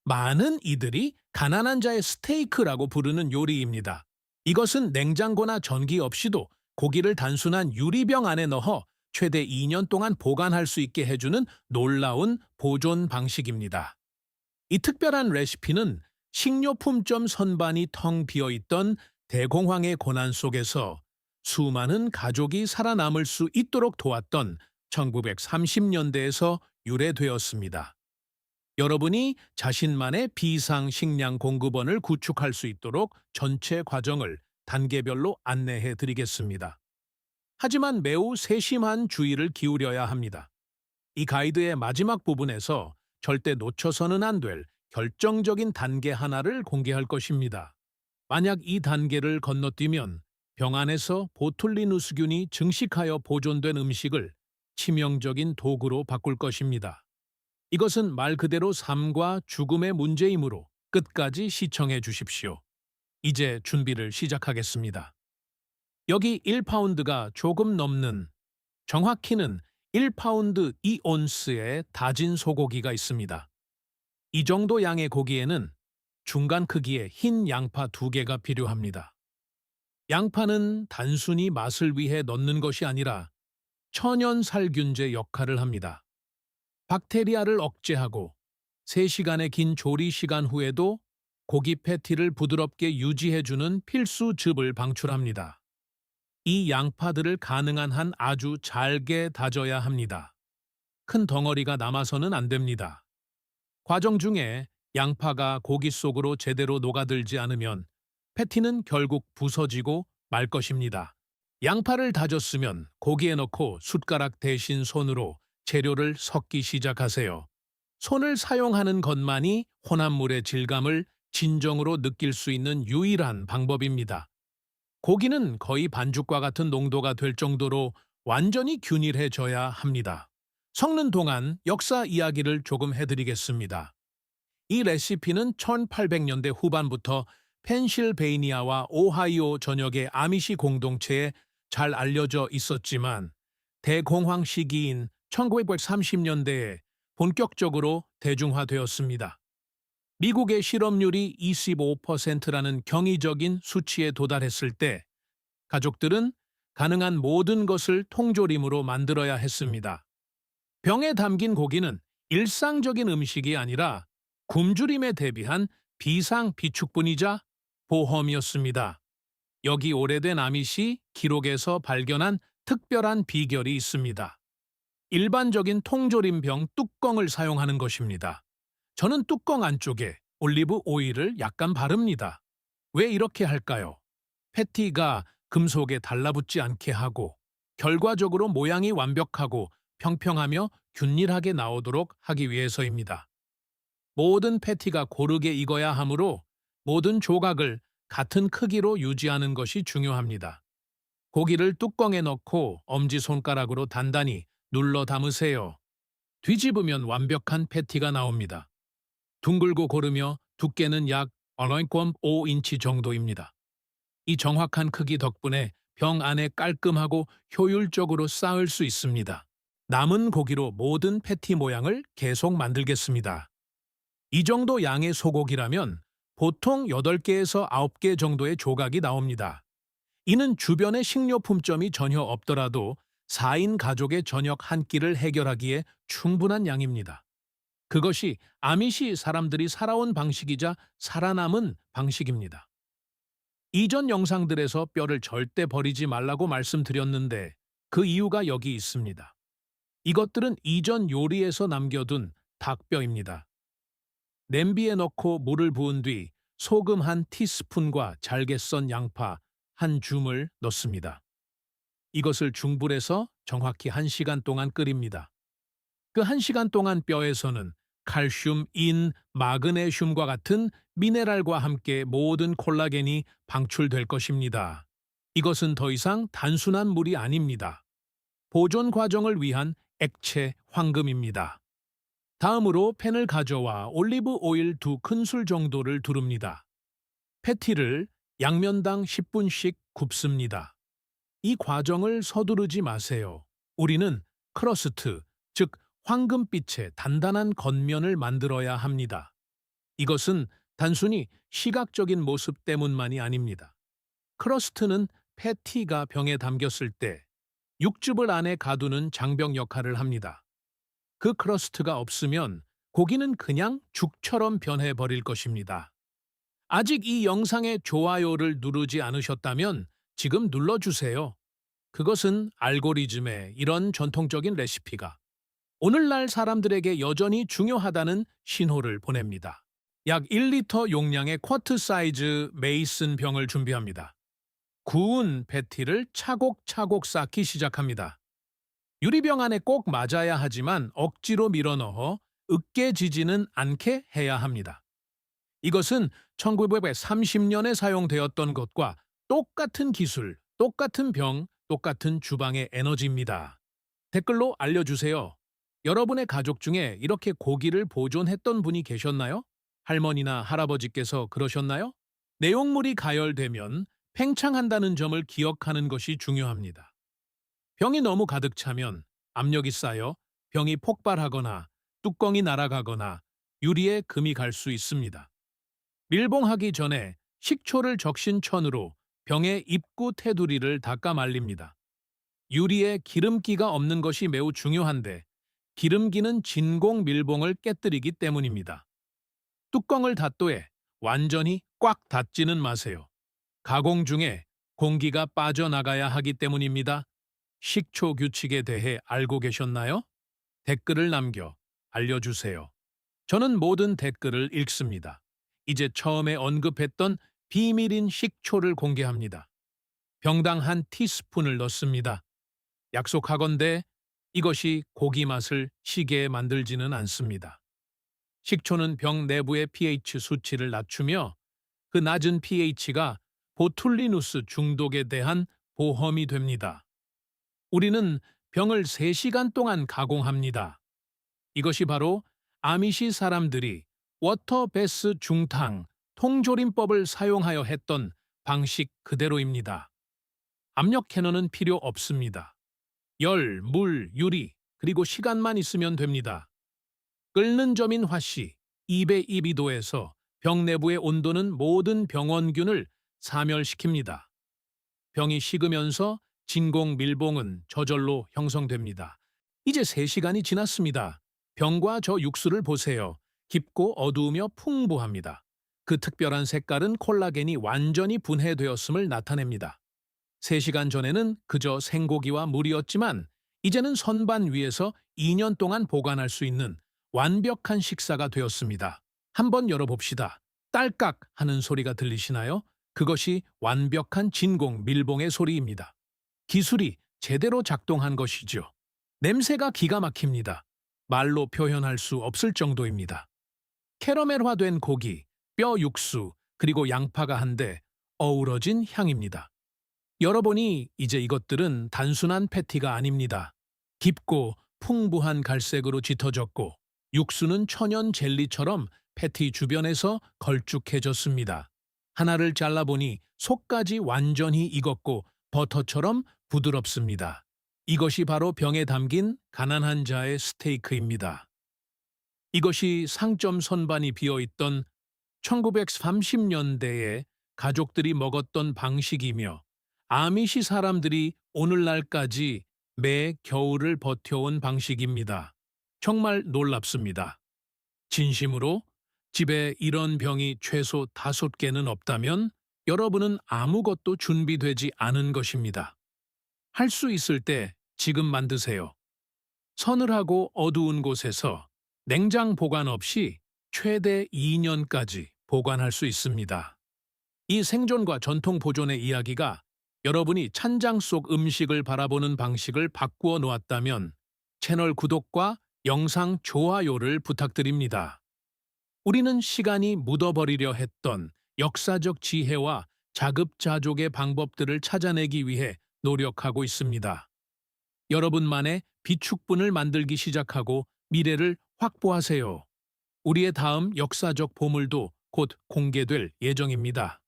많은 이들이 가난한 자의 스테이크라고 부르는 요리입니다. 이것은 냉장고나 전기 없이도 고기를 단순한 유리병 안에 넣어 최대 2년 동안 보관할 수 있게 해주는 놀라운 보존 방식입니다. 이 특별한 레시피는 식료품점 선반이 텅 비어있던 대공황의 고난 속에서 수많은 가족이 살아남을 수 있도록 도왔던 1930년대에서 유래되었습니다. 여러분이 자신만의 비상식량 공급원을 구축할 수 있도록 전체 과정을 단계별로 안내해 드리겠습니다. 하지만 매우 세심한 주의를 기울여야 합니다. 이 가이드의 마지막 부분에서 절대 놓쳐서는 안 될 결정적인 단계 하나를 공개할 것입니다. 만약 이 단계를 건너뛰면 병 안에서 보툴리누스균이 증식하여 보존된 음식을 치명적인 도구로 바꿀 것입니다. 이것은 말 그대로 삶과 죽음의 문제이므로 끝까지 시청해 주십시오. 이제 준비를 시작하겠습니다. 여기 1파운드가 조금 넘는, 정확히는 1파운드 2온스의 다진 소고기가 있습니다. 이 정도 양의 고기에는 중간 크기의 흰 양파 2개가 필요합니다. 양파는 단순히 맛을 위해 넣는 것이 아니라 천연 살균제 역할을 합니다. 박테리아를 억제하고 3시간의 긴 조리 시간 후에도 고기 패티를 부드럽게 유지해주는 필수 즙을 방출합니다. 이 양파들을 가능한 한 아주 잘게 다져야 합니다. 큰 덩어리가 남아서는 안 됩니다. 과정 중에 양파가 고기 속으로 제대로 녹아들지 않으면 패티는 결국 부서지고 말 것입니다. 양파를 다졌으면 고기에 넣고 숟가락 대신 손으로 재료를 섞기 시작하세요. 손을 사용하는 것만이 혼합물의 질감을 진정으로 느낄 수 있는 유일한 방법입니다. 고기는 거의 반죽과 같은 농도가 될 정도로 완전히 균일해져야 합니다. 섞는 동안 역사 이야기를 조금 해드리겠습니다. 이 레시피는 1800년대 후반부터 펜실베이니아와 오하이오 전역의 아미시 공동체에 잘 알려져 있었지만 대공황 시기인 1930년대에 본격적으로 대중화되었습니다. 미국의 실업률이 25%라는 경이적인 수치에 도달했을 때 가족들은 가능한 모든 것을 통조림으로 만들어야 했습니다. 병에 담긴 고기는 일상적인 음식이 아니라 굶주림에 대비한 비상 비축분이자 보험이었습니다. 여기 오래된 아미시 기록에서 발견한 특별한 비결이 있습니다. 일반적인 통조림병 뚜껑을 사용하는 것입니다. 저는 뚜껑 안쪽에 올리브 오일을 약간 바릅니다. 왜 이렇게 할까요? 패티가 금속에 달라붙지 않게 하고 결과적으로 모양이 완벽하고 평평하며 균일하게 나오도록 하기 위해서입니다. 모든 패티가 고르게 익어야 하므로 모든 조각을 같은 크기로 유지하는 것이 중요합니다. 고기를 뚜껑에 넣고 엄지손가락으로 단단히 눌러 담으세요. 뒤집으면 완벽한 패티가 나옵니다. 둥글고 고르며 두께는 약 1.5인치 정도입니다. 이 정확한 크기 덕분에 병 안에 깔끔하고 효율적으로 쌓을 수 있습니다. 남은 고기로 모든 패티 모양을 계속 만들겠습니다. 이 정도 양의 소고기라면 보통 8개에서 9개 정도의 조각이 나옵니다. 이는 주변의 식료품점이 전혀 없더라도 4인 가족의 저녁 한 끼를 해결하기에 충분한 양입니다. 그것이 아미시 사람들이 살아온 방식이자 살아남은 방식입니다. 이전 영상들에서 뼈를 절대 버리지 말라고 말씀드렸는데 그 이유가 여기 있습니다. 이것들은 이전 요리에서 남겨둔 닭뼈입니다. 냄비에 넣고 물을 부은 뒤 소금 한 티스푼과 잘게 썬 양파 한 줌을 넣습니다. 이것을 중불에서 정확히 1시간 동안 끓입니다. 그 1시간 동안 뼈에서는 칼슘, 인, 마그네슘과 같은 미네랄과 함께 모든 콜라겐이 방출될 것입니다. 이것은 더 이상 단순한 물이 아닙니다. 보존 과정을 위한 액체 황금입니다. 다음으로 팬을 가져와 올리브 오일 2큰술 정도를 두릅니다. 패티를 양면당 10분씩 굽습니다. 이 과정을 서두르지 마세요. 우리는 크러스트, 즉 황금빛의 단단한 겉면을 만들어야 합니다. 이것은 단순히 시각적인 모습 때문만이 아닙니다. 크러스트는 패티가 병에 담겼을 때 육즙을 안에 가두는 장벽 역할을 합니다. 그 크러스트가 없으면 고기는 그냥 죽처럼 변해버릴 것입니다. 아직 이 영상에 좋아요를 누르지 않으셨다면 지금 눌러주세요. 그것은 알고리즘의 이런 전통적인 레시피가 오늘날 사람들에게 여전히 중요하다는 신호를 보냅니다. 약 1리터 용량의 쿼트 사이즈 메이슨 병을 준비합니다. 구운 패티를 차곡차곡 쌓기 시작합니다. 유리병 안에 꼭 맞아야 하지만 억지로 밀어넣어 으깨지지는 않게 해야 합니다. 이것은 1930년에 사용되었던 것과 똑같은 기술, 똑같은 병, 똑같은 주방의 에너지입니다. 댓글로 알려주세요. 여러분의 가족 중에 이렇게 고기를 보존했던 분이 계셨나요? 할머니나 할아버지께서 그러셨나요? 내용물이 가열되면 팽창한다는 점을 기억하는 것이 중요합니다. 병이 너무 가득 차면 압력이 쌓여 병이 폭발하거나 뚜껑이 날아가거나 유리에 금이 갈 수 있습니다. 밀봉하기 전에 식초를 적신 천으로 병의 입구 테두리를 닦아 말립니다. 유리에 기름기가 없는 것이 매우 중요한데 기름기는 진공 밀봉을 깨뜨리기 때문입니다. 뚜껑을 닫도에 완전히 꽉 닫지는 마세요. 가공 중에 공기가 빠져나가야 하기 때문입니다. 식초 규칙에 대해 알고 계셨나요? 댓글을 남겨 알려주세요. 저는 모든 댓글을 읽습니다. 이제 처음에 언급했던 비밀인 식초를 공개합니다. 병당 한 티스푼을 넣습니다. 약속하건대 이것이 고기 맛을 시게 만들지는 않습니다. 식초는 병 내부의 pH 수치를 낮추며 그 낮은 pH가 보툴리누스 중독에 대한 보험이 됩니다. 우리는 병을 3시간 동안 가공합니다. 이것이 바로 아미시 사람들이 워터베스 중탕, 통조림법을 사용하여 했던 방식 그대로입니다. 압력 캐논은 필요 없습니다. 열, 물, 유리, 그리고 시간만 있으면 됩니다. 끓는 점인 화씨, 200-2비도에서 병 내부의 온도는 모든 병원균을 사멸시킵니다. 병이 식으면서 진공 밀봉은 저절로 형성됩니다. 이제 3시간이 지났습니다. 병과 저 육수를 보세요. 깊고 어두우며 풍부합니다. 그 특별한 색깔은 콜라겐이 완전히 분해되었음을 나타냅니다. 3시간 전에는 그저 생고기와 물이었지만 이제는 선반 위에서 2년 동안 보관할 수 있는 완벽한 식사가 되었습니다. 한번 열어봅시다. 딸깍 하는 소리가 들리시나요? 그것이 완벽한 진공 밀봉의 소리입니다. 기술이 제대로 작동한 것이죠. 냄새가 기가 막힙니다. 말로 표현할 수 없을 정도입니다. 캐러멜화된 고기, 뼈 육수, 그리고 양파가 한데 어우러진 향입니다. 여러분이 이제 이것들은 단순한 패티가 아닙니다. 깊고 풍부한 갈색으로 짙어졌고 육수는 천연 젤리처럼 패티 주변에서 걸쭉해졌습니다. 하나를 잘라보니 속까지 완전히 익었고 버터처럼 부드럽습니다. 이것이 바로 병에 담긴 가난한 자의 스테이크입니다. 이것이 상점 선반이 비어있던 1930년대에 가족들이 먹었던 방식이며 아미시 사람들이 오늘날까지 매 겨울을 버텨온 방식입니다. 정말 놀랍습니다. 진심으로 집에 이런 병이 최소 5개는 없다면 여러분은 아무것도 준비되지 않은 것입니다. 할 수 있을 때 지금 만드세요. 서늘하고 어두운 곳에서 냉장 보관 없이 최대 2년까지 보관할 수 있습니다. 이 생존과 전통 보존의 이야기가 여러분이 찬장 속 음식을 바라보는 방식을 바꾸어 놓았다면 채널 구독과 영상 좋아요를 부탁드립니다. 우리는 시간이 묻어버리려 했던 역사적 지혜와 자급자족의 방법들을 찾아내기 위해 노력하고 있습니다. 여러분만의 비축분을 만들기 시작하고 미래를 확보하세요. 우리의 다음 역사적 보물도 곧 공개될 예정입니다.